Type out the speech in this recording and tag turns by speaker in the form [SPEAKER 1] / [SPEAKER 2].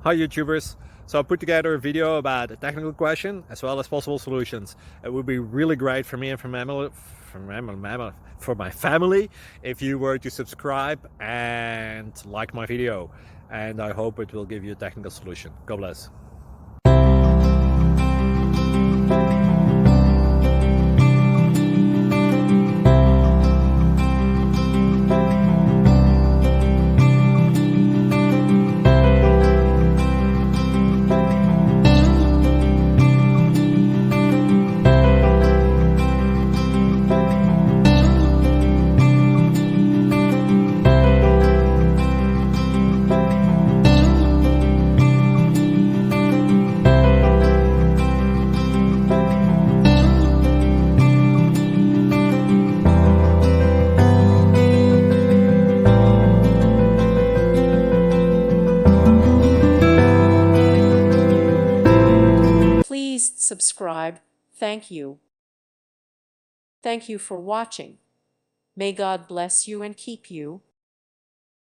[SPEAKER 1] Hi YouTubers! So I put together a video about a technical question as well as possible solutions. It would be really great for me and for my family if you were to subscribe and like my video, and I hope it will give you a technical solution. God bless.
[SPEAKER 2] Please subscribe. Thank you. Thank you for watching. May God bless you and keep you.